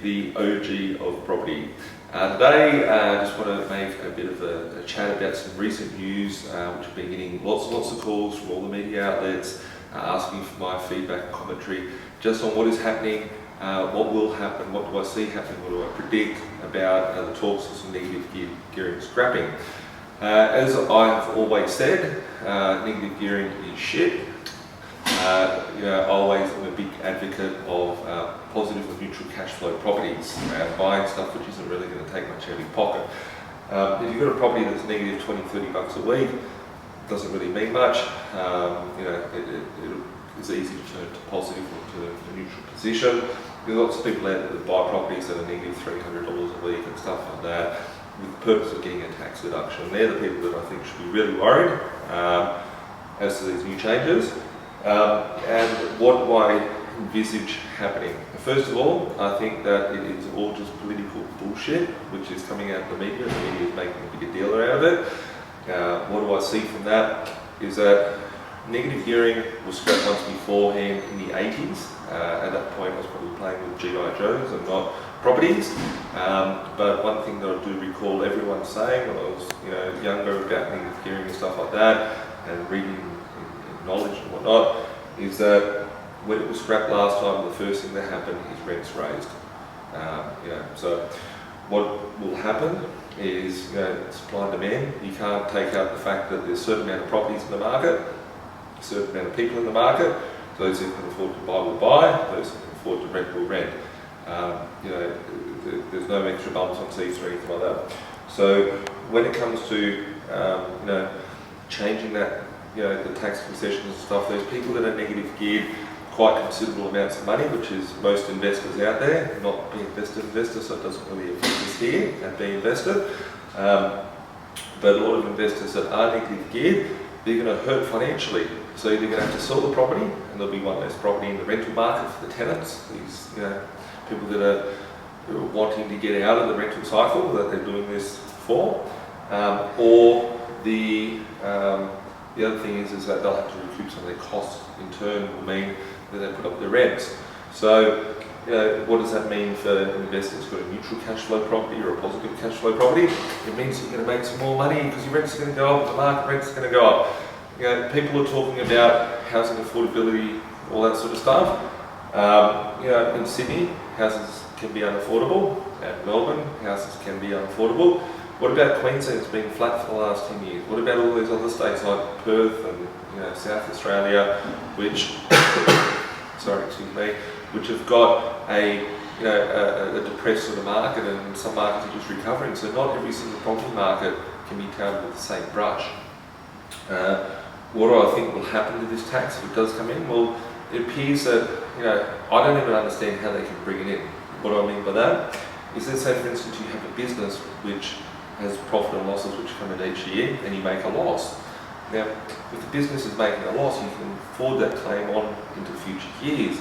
the OG of property. Today, I just want to make a bit of a chat about some recent news, which have been getting lots of calls from all the media outlets, asking for my feedback and commentary just on what is happening, what will happen, what do I see happening, what do I predict about the talks of some negative gearing scrapping. As I've always said, negative gearing is shit. Always I'm a big advocate of positive or neutral cash flow properties, buying stuff which isn't really going to take much out of your pocket. If you've got a property that's negative 20, 30 bucks a week, doesn't really mean much. It's easy to turn to positive or to a neutral position. There's lots of people out there that buy properties that are negative $300 a week and stuff like that, with the purpose of getting a tax deduction. They're the people that I think should be really worried as to these new changes. And what do I envisage happening? First of all, I think that it is all just political bullshit, which is coming out of the media. The media is making a bigger deal out of it. What do I see from that is that negative gearing was scrapped once beforehand in the 80s. At that point, I was probably playing with G.I. Joes and not properties. But one thing that I do recall everyone saying when I was younger about negative gearing and stuff like that, and reading knowledge and whatnot, is that when it was scrapped last time, the first thing that happened is rents raised. So what will happen is supply and demand. You can't take out the fact that there's a certain amount of properties in the market, a certain amount of people in the market. Those who can afford to buy will buy, those who can afford to rent will rent. There's no extra bumps on C3 or anything like that. So when it comes to changing that, the tax concessions and stuff, there's people that are negative geared quite considerable amounts of money, which is most investors out there, not B.Invested investors, so it doesn't really affect us here at B.Invested. But a lot of investors that are negative geared, they're going to hurt financially. So they're going to have to sell the property, and there'll be one less property in the rental market for the tenants. These people that are wanting to get out of the rental cycle that they're doing this for, or the other thing is that they'll have to recoup some of their costs. In turn, will mean that they put up their rents. So, what does that mean for an investor who's got a neutral cash flow property or a positive cash flow property? It means you're going to make some more money because your rent's going to go up, the market rent's going to go up. People are talking about housing affordability, all that sort of stuff. In Sydney, houses can be unaffordable. At Melbourne, houses can be unaffordable. What about Queensland? It's been flat for the last 10 years. What about all these other states like Perth and South Australia, which, which have got a depressed sort of market, and some markets are just recovering. So not every single property market can be counted with the same brush. What do I think will happen to this tax if it does come in? Well, it appears that I don't even understand how they can bring it in. What do I mean by that? Is let's say, for instance, you have a business which has profit and losses which come in each year, and you make a loss. Now, if the business is making a loss, you can forward that claim on into future years.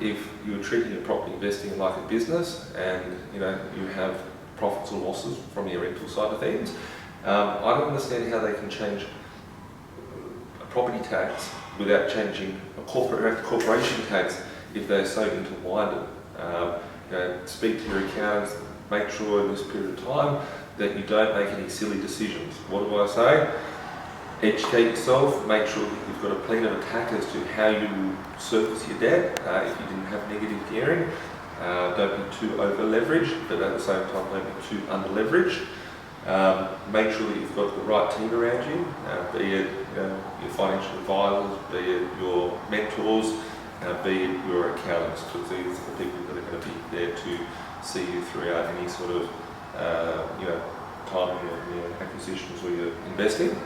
If you're treating your property investing like a business, and you have profits or losses from your rental side of things, I don't understand how they can change a property tax without changing a corporation tax if they're so intertwined. Speak to your accountants. Make sure in this period of time that you don't make any silly decisions. What do I say? Educate yourself, make sure that you've got a plan of attack as to how you will service your debt if you didn't have negative gearing. Don't be too over leveraged, but at the same time don't be too under leveraged. Make sure that you've got the right team around you, be it your financial advisors, be it your mentors, be it your accountants, because these are the people that are going to be there to see you throughout any sort of timing of acquisitions where you're investing.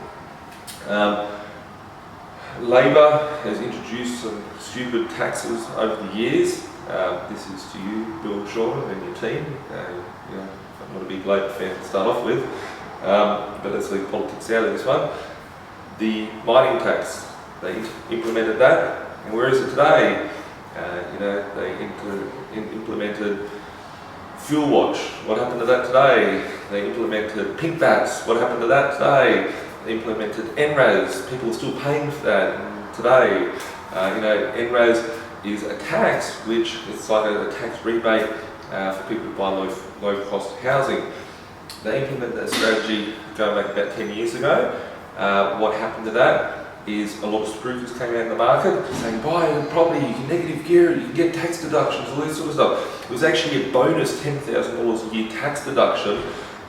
Labor has introduced some stupid taxes over the years. This is to you, Bill Shorten, and your team. I'm not a big Labor fan to start off with, but let's leave politics out of this one. The mining tax, they implemented that, and where is it today? They implemented Fuel Watch. What happened to that today? They implemented pink bats. What happened to that today? They implemented NRAS. People are still paying for that today. NRAS is a tax, which is like a tax rebate for people to buy low cost housing. They implemented that strategy going back about 10 years ago. What happened to that is a lot of spruikers came out in the market saying, buy a property, you can negative gear it, you can get tax deductions, all this sort of stuff. It was actually a bonus $10,000 a year tax deduction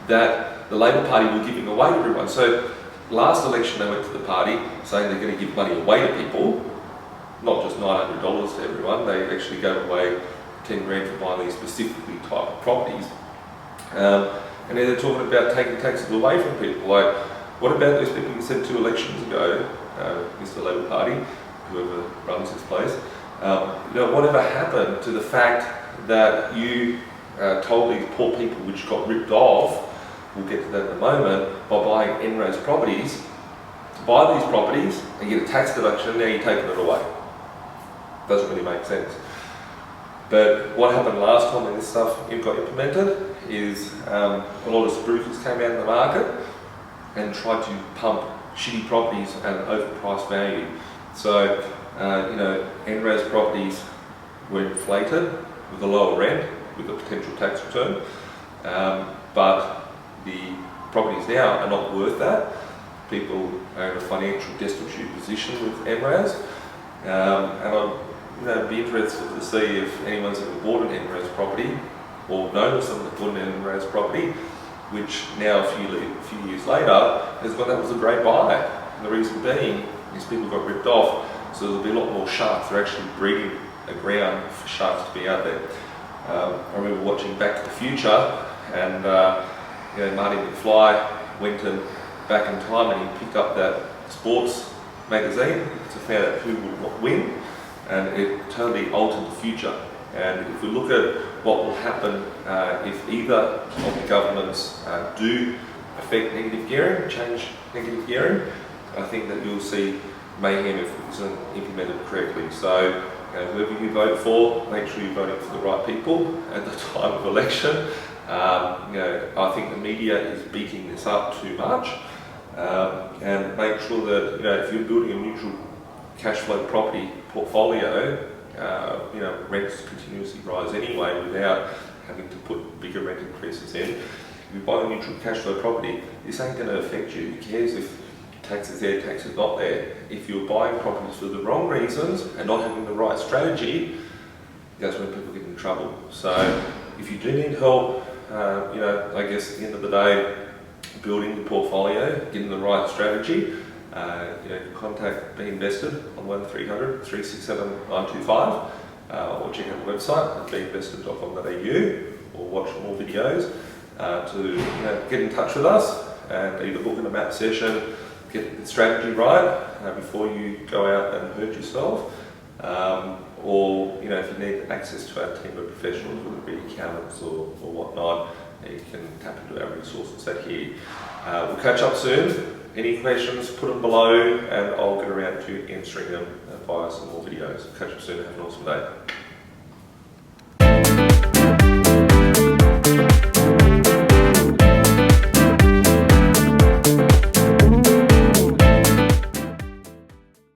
that the Labor Party were giving away to everyone. So last election they went to the party saying they're going to give money away to people, not just $900 to everyone, they actually gave away 10 grand for buying these specifically type of properties. And then they're talking about taking taxes away from people. Like, what about those people who said 2 elections ago, Mr. Labor Party, whoever runs this place, whatever happened to the fact that you told these poor people which got ripped off, we'll get to that in a moment, by buying NRAS properties, to buy these properties and get a tax deduction, now you're taking it away. Doesn't really make sense. But what happened last time when this stuff got implemented is a lot of spruikers came out in the market and tried to pump shitty properties at an overpriced value. So, NRAS properties were inflated with a lower rent, with a potential tax return, but the properties now are not worth that. People are in a financial destitute position with NRAS, and I'd be interested to see if anyone's ever bought an NRAS property or known of someone that bought an NRAS property, which now a few years later has gone, that was a great buy. And the reason being is people got ripped off, so there'll be a lot more sharks. They're actually breeding a ground for sharks to be out there. I remember watching Back to the Future, and Marty McFly went back in time and he picked up that sports magazine to find out who would win, and it totally altered the future. And if we look at what will happen if either of the governments do affect negative gearing, change negative gearing, I think that you'll see mayhem if it isn't implemented correctly. So whoever you vote for, make sure you're voting for the right people at the time of election. I think the media is beating this up too much, and make sure that if you're building a neutral cash flow property portfolio, rents continuously rise anyway without having to put bigger rent increases in. If you buy a neutral cash flow property, this ain't going to affect you. Who cares if tax is there, tax is not there? If you're buying properties for the wrong reasons and not having the right strategy, that's when people get in trouble. So if you do need help, I guess at the end of the day, building the portfolio, getting the right strategy, contact B.Invested on 1300 367 925, or check out the website at binvested.com.au, or watch more videos to get in touch with us and either book in a map session, get the strategy right before you go out and hurt yourself, or if you need access to our team of professionals, whether it be accountants or whatnot, you can tap into our resources out here. We'll catch up soon. Any questions, put them below and I'll get around to answering them via some more videos. Catch up soon. Have an awesome day.